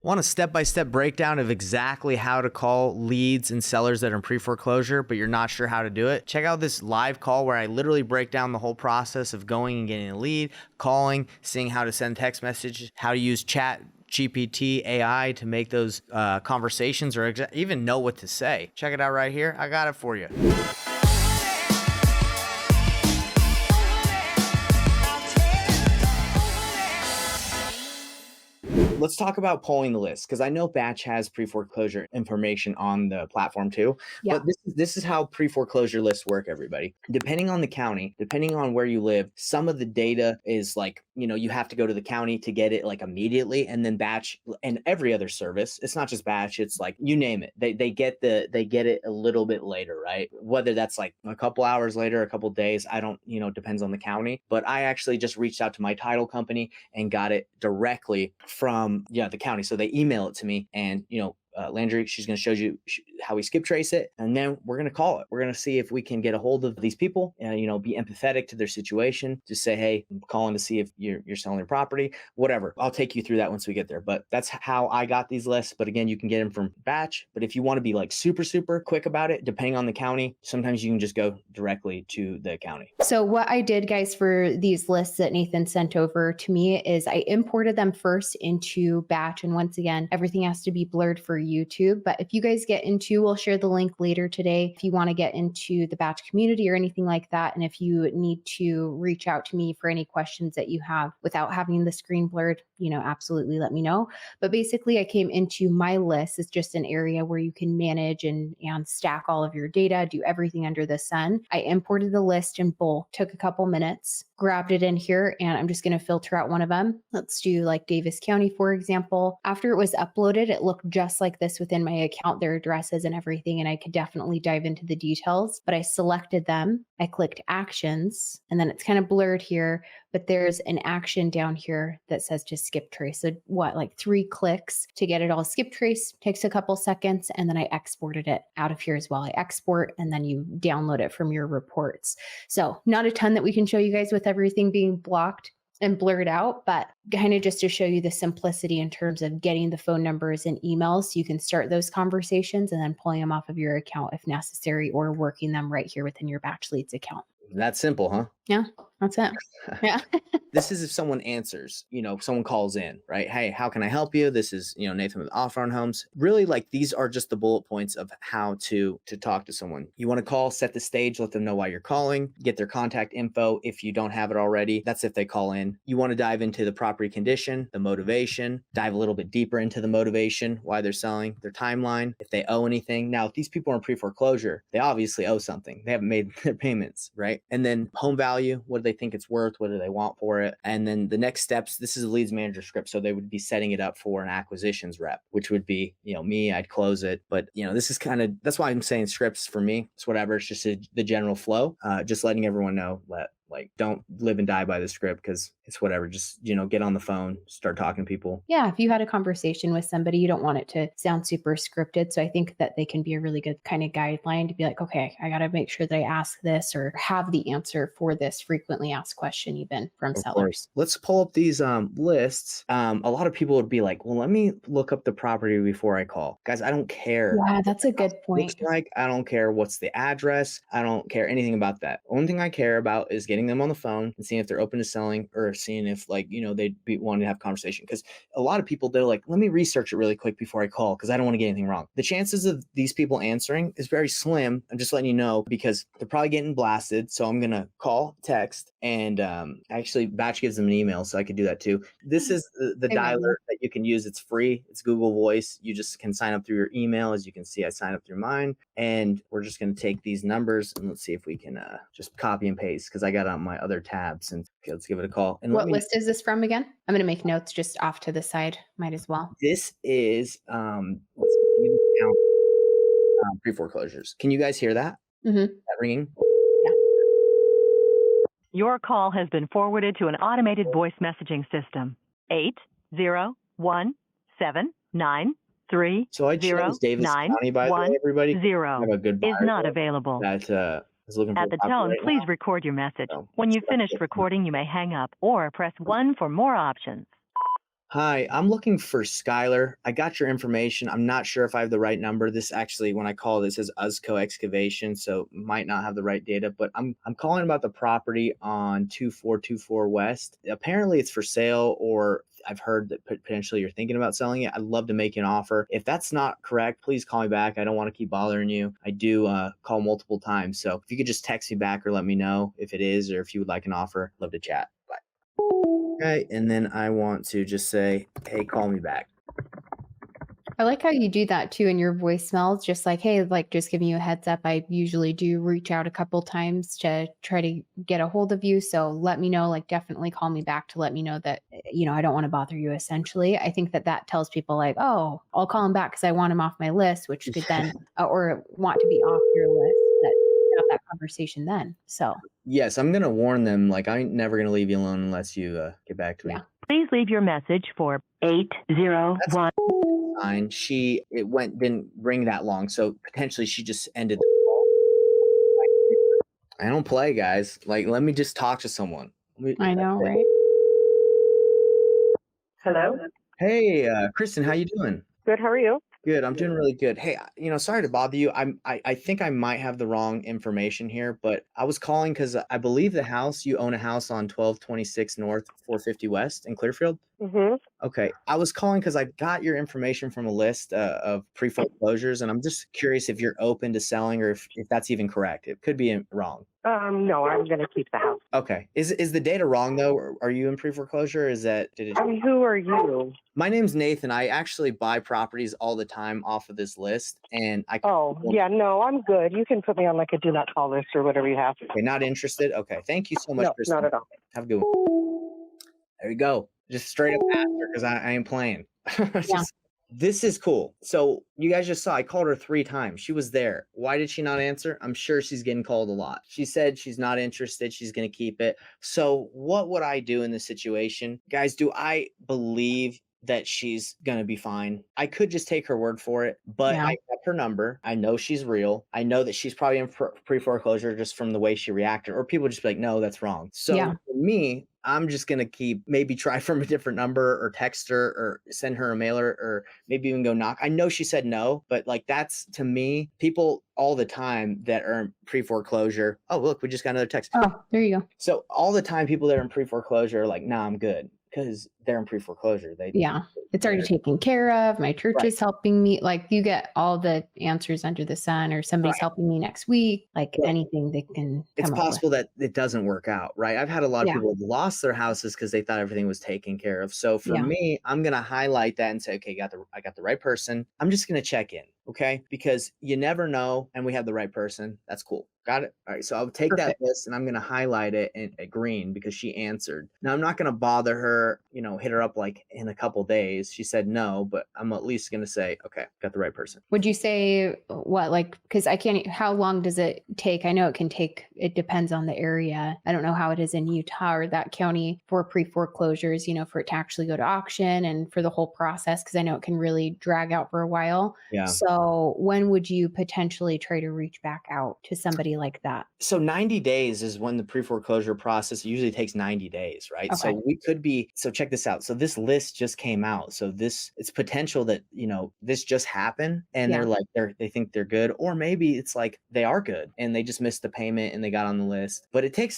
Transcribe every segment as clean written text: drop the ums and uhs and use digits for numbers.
Want a step-by-step breakdown of exactly how to call leads and sellers that are in pre-foreclosure, but you're not sure how to do it? Check out this live call where I literally break down the whole process of going and getting a lead, calling, seeing how to send text messages, how to use chat GPT AI to make those conversations or even know what to say. Check it out right here. I got it for you. Let's talk about polling the list, because I know Batch has pre-foreclosure information on the platform too. Yeah. But this is how pre-foreclosure lists work, everybody. Depending on the county, depending on where you live, some of the data is like, you have to go to the county to get it like immediately, and then Batch and every other service, it's not just Batch, it's like you name it. They get it a little bit later, right? Whether that's like a couple hours later, a couple days, I don't, depends on the county. But I actually just reached out to my title company and got it directly from the county. So they email it to me, and Landry, she's going to show you how we skip trace it, and then we're going to call it. We're going to see if we can get a hold of these people and be empathetic to their situation. Just say, hey, I'm calling to see if you're selling your property, whatever. I'll take you through that once we get there. But that's how I got these lists. But again, you can get them from Batch. But if you want to be like super quick about it, depending on the county, sometimes you can just go directly to the county. So what I did, guys, for these lists that Nathan sent over to me is I imported them first into Batch. And once again, everything has to be blurred for YouTube. But if you guys get into, we'll share the link later today if you want to get into the Batch community or anything like that. And if you need to reach out to me for any questions that you have without having the screen blurred, absolutely let me know. But basically, I came into my list. It's just an area where you can manage and stack all of your data, do everything under the sun. I imported the list in bulk, took a couple minutes, grabbed it in here, and I'm just going to filter out one of them. Let's do like Davis County, for example. After it was uploaded, it looked just like this within my account, their addresses and everything, and I could definitely dive into the details. But I selected them, I clicked actions, and then it's kind of blurred here, but there's an action down here that says just skip trace. So like 3 clicks to get it all skip trace, takes a couple seconds, and then I exported it out of here as well. I export, and then you download it from your reports. So not a ton that we can show you guys with everything being blocked and blurred out, but kind of just to show you the simplicity in terms of getting the phone numbers and emails so you can start those conversations and then pulling them off of your account if necessary, or working them right here within your Batch Leads account. That's simple, huh? Yeah, that's it. Yeah. This is if someone answers, someone calls in, right? Hey, how can I help you? This is, Nathan with Off Run Homes. Really, like, these are just the bullet points of how to talk to someone. You want to call, set the stage, let them know why you're calling, get their contact info if you don't have it already. That's if they call in. You want to dive into the property condition, the motivation, dive a little bit deeper into the motivation, why they're selling, their timeline, if they owe anything. Now, if these people are in pre-foreclosure, they obviously owe something. They haven't made their payments, right? And then home value, what do they think it's worth? What do they want for it? And then the next steps, this is a leads manager script. So they would be setting it up for an acquisitions rep, which would be, me, I'd close it. But, this is kind of, that's why I'm saying scripts for me. It's whatever. It's just the general flow, just letting everyone know, don't live and die by the script, because it's whatever. Just, get on the phone, start talking to people. Yeah. If you had a conversation with somebody, you don't want it to sound super scripted. So I think that they can be a really good kind of guideline to be like, okay, I got to make sure that I ask this or have the answer for this frequently asked question, even from sellers. Let's pull up these lists. A lot of people would be like, well, let me look up the property before I call. Guys, I don't care. Yeah, that's a good point. Looks like, I don't care what's the address. I don't care anything about that. Only thing I care about is getting them on the phone and seeing if they're open to selling, or seeing if they'd be wanting to have a conversation. Because a lot of people, they're like, let me research it really quick before I call, because I don't want to get anything wrong. The chances of these people answering is very slim. I'm just letting you know, because they're probably getting blasted. So I'm going to call, text, and actually Batch gives them an email, so I could do that too. This is the dialer that you can use. It's free. It's Google Voice. You just can sign up through your email. As you can see, I signed up through mine, and we're just going to take these numbers and let's see if we can just copy and paste, because I got on my other tabs. And okay, let's give it a call. And what list is this from again? I'm going to make notes just off to the side. Might as well. This is pre-foreclosures. Can you guys hear that? Mm-hmm. That ringing? Yeah. Your call has been forwarded to an automated voice messaging system. 801-793. So I chose Davis County, by the way, everybody. Have a good is not available. That is looking for At the tone, right please now. record your message. So, When you've finished recording, you may hang up or press 1 for more options. Hi, I'm looking for Skylar. I got your information. I'm not sure if I have the right number. This actually, when I call this is Uzco Excavation, so might not have the right data, but I'm calling about the property on 2424 West. Apparently it's for sale, or I've heard that potentially you're thinking about selling it. I'd love to make an offer. If that's not correct, please call me back. I don't want to keep bothering you. I do call multiple times. So if you could just text me back or let me know if it is or if you would like an offer, love to chat. Bye. Okay, and then I want to just say, hey, call me back. I like how you do that too in your voicemails, just like, hey, like just giving you a heads up. I usually do reach out a couple times to try to get a hold of you. So let me know, like definitely call me back to let me know that, I don't want to bother you essentially. I think that tells people like, oh, I'll call him back because I want him off my list, which could then, or want to be off your list, that have that conversation then. So Yes, I'm going to warn them, like, I ain't never going to leave you alone unless you get back to me. yeah. Please leave your message for 801. Fine. Didn't ring that long, so potentially she just ended the call. I don't play, guys. Like, let me just talk to someone. I know, right? Hello. Hey, Kristen, how you doing? Good. How are you? Good. I'm doing really good. Hey, sorry to bother you. I think I might have the wrong information here, but I was calling because I believe you own a house on 1226 North, 450 West in Clearfield. Mm-hmm. Okay. I was calling because I got your information from a list of pre-foreclosures, and I'm just curious if you're open to selling or if that's even correct. It could be wrong. No, I'm going to keep the house. Okay. Is the data wrong though? Or are you in pre-foreclosure? Who are you? My name's Nathan. I actually buy properties all the time off of this list, and No, I'm good. You can put me on like a do not call list or whatever you have. Okay, not interested. Okay. Thank you so much, No, Kristen. not at all. Have a good one. There you go. Just straight up answer because I ain't playing. Yeah. This is cool. So you guys just saw I called her 3 times. She was there. Why did she not answer? I'm sure she's getting called a lot. She said she's not interested. She's going to keep it. So what would I do in this situation? Guys, do I believe that she's going to be fine? I could just take her word for it, but Yeah. I have her number. I know she's real. I know that she's probably in pre-foreclosure just from the way she reacted, or people just be like, no, that's wrong. So Yeah. for me, I'm just going to maybe try from a different number or text her or send her a mailer or maybe even go knock. I know she said no, but like that's to me, people all the time that are in pre-foreclosure. Oh, look, we just got another text. Oh, there you go. So all the time people that are in pre-foreclosure are like, nah, I'm good because they're in pre-foreclosure. It's already taken care of. My church Right. is helping me. Like you get all the answers under the sun, or somebody's Right. helping me next week. Like Right. anything they can It's come up with. possible that it doesn't work out, right? I've had a lot of Yeah. people have lost their houses because they thought everything was taken care of. So for Yeah. me, I'm gonna highlight that and say, okay, I got the right person. I'm just gonna check in, okay? Because you never know, and we have the right person. That's cool. Got it. All right. So I'll take that Perfect. list and I'm gonna highlight it in green because she answered. Now I'm not gonna bother her, hit her up like in a couple days. She said no, but I'm at least gonna say, okay, got the right person. Would you say what, like, because I can't, how long does it take? I know it depends on the area. I don't know how it is in Utah or that county for pre-foreclosures, for it to actually go to auction and for the whole process, because I know it can really drag out for a while. Yeah. So when would you potentially try to reach back out to somebody like that? So 90 days is when the pre-foreclosure process usually takes 90 days, right? Okay. So check this out. So this list just came out. So it's potential that, this just happened and Yeah. they're like, they think they're good, or maybe it's like they are good and they just missed the payment and they got on the list. But they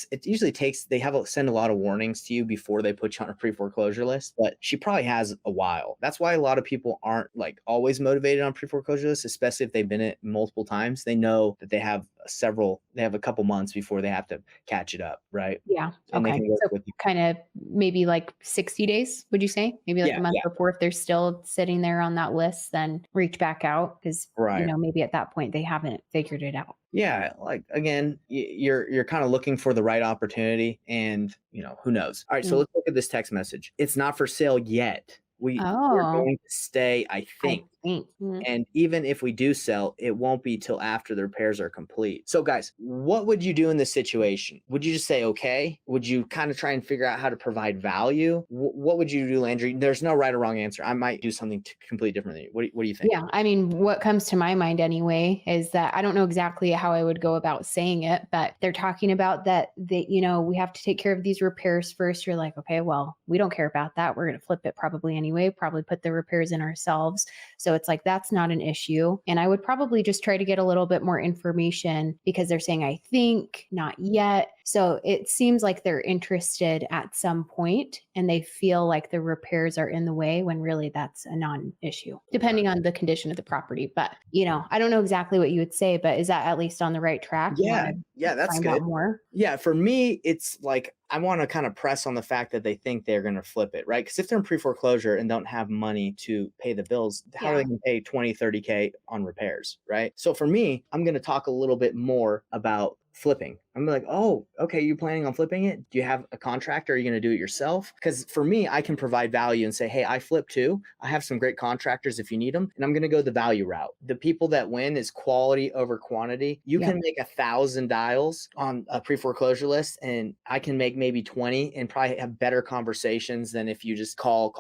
send a lot of warnings to you before they put you on a pre-foreclosure list, but she probably has a while. That's why a lot of people aren't like always motivated on pre-foreclosure lists, especially if they've been it multiple times. They know that they have a couple months before they have to catch it up, right? Yeah. And they Okay. can work So with you. kind of maybe like 60 days, would you say? Maybe like Yeah, a month yeah. before, if they're still sitting there on that list, then reach back out because, Right. maybe at that point they haven't figured it out. Yeah, like again, you're kind of looking for the right opportunity, and who knows. All right, so let's look at this text message. It's not for sale yet. We're Oh, going to stay, I I think. think. Mm. And even if we do sell, it won't be till after the repairs are complete. So guys, what would you do in this situation? Would you just say, okay? Would you kind of try and figure out how to provide value? What would you do, Landry? There's no right or wrong answer. I might do something completely different than you. What do you think? Yeah, I mean, what comes to my mind anyway is that I don't know exactly how I would go about saying it, but they're talking about that we have to take care of these repairs first. You're like, okay, well, we don't care about that. We're going to flip it probably anyway, probably put the repairs in ourselves. So it's like that's not an issue. And I would probably just try to get a little bit more information because they're saying I think, not yet. So it seems like they're interested at some point and they feel like the repairs are in the way when really that's a non-issue, depending on the condition of the property. But, I don't know exactly what you would say, but is that at least on the right track? You Yeah, wanna yeah, that's find good. out more? Yeah, for me, it's like I want to kind of press on the fact that they think they're going to flip it, right? Because if they're in pre-foreclosure and don't have money to pay the bills, how are Yeah. they going to pay 20, 30K on repairs, right? So for me, I'm going to talk a little bit more about flipping. I'm like, oh, okay, you planning on flipping it? Do you have a contractor? Are you going to do it yourself? Because for me, I can provide value and say, hey, I flip too. I have some great contractors if you need them. And I'm going to go the value route. The people that win is quality over quantity. You Yep. can make 1,000 dials on a pre-foreclosure list, and I can make maybe 20 and probably have better conversations than if you just call,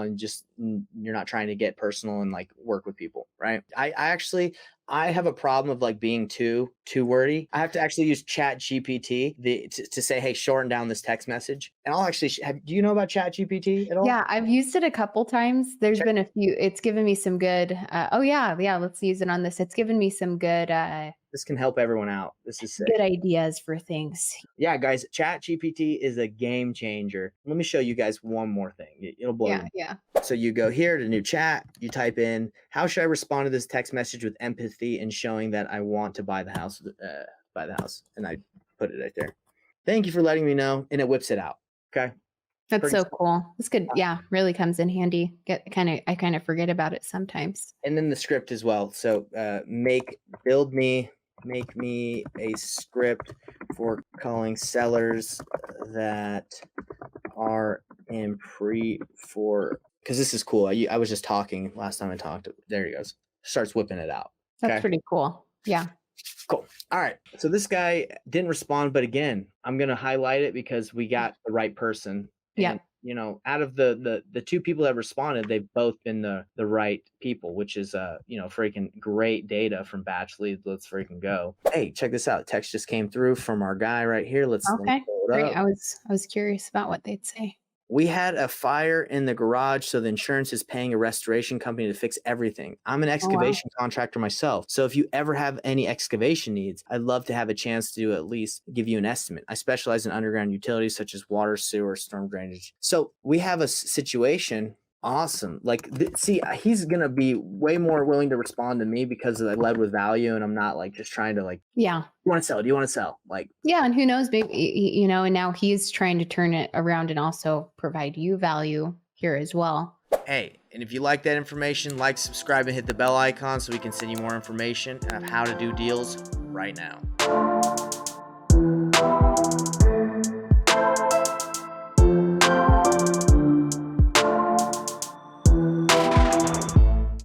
and just you're not trying to get personal and like work with people, right? I have a problem of like being too wordy. I have to actually use Chat GPT to say, hey, shorten down this text message. And I'll actually do you know about Chat GPT at all? Yeah, I've used it a couple times. There's been a few. It's given me some good. Oh yeah, let's use it on this. It's given me some good This can help everyone out. This is sick. good ideas for things. Yeah, guys, Chat GPT is a game changer. Let me show you guys one more thing. It'll blow you. Yeah. So you go here to new chat, you type in, how should I respond to this text message with empathy and showing that I want to buy the house, and I put it right there. Thank you for letting me know, and it whips it out. Okay. That's Pretty so simple. cool. It's good. Yeah, really comes in handy. I kind of forget about it sometimes. And then the script as well. So make me a script for calling sellers that are in because this is cool. I was just talking last time I talked. There he goes. Starts whipping it out. That's Okay. pretty cool. Yeah. Cool. All right. So this guy didn't respond, but again, I'm going to highlight it because we got the right person. Yeah. And, out of the two people that responded, they've both been the right people, which is freaking great data from batch leads. Let's freaking go. Hey, check this out. Text just came through from our guy right here. Let's Okay. pull it Great. up. I was curious about what they'd say. We had a fire in the garage, so the insurance is paying a restoration company to fix everything. I'm an excavation contractor myself, so if you ever have any excavation needs, I'd love to have a chance to at least give you an estimate. I specialize in underground utilities such as water, sewer, storm drainage. So we have a situation. Awesome. Like, see, he's going to be way more willing to respond to me because I led with value and I'm not like just trying to like, Yeah. do you want to sell? Like, Yeah. And who knows, maybe, and now he's trying to turn it around and also provide you value here as well. hey, and if you like that information, like, subscribe, and hit the bell icon so we can send you more information of how to do deals right now.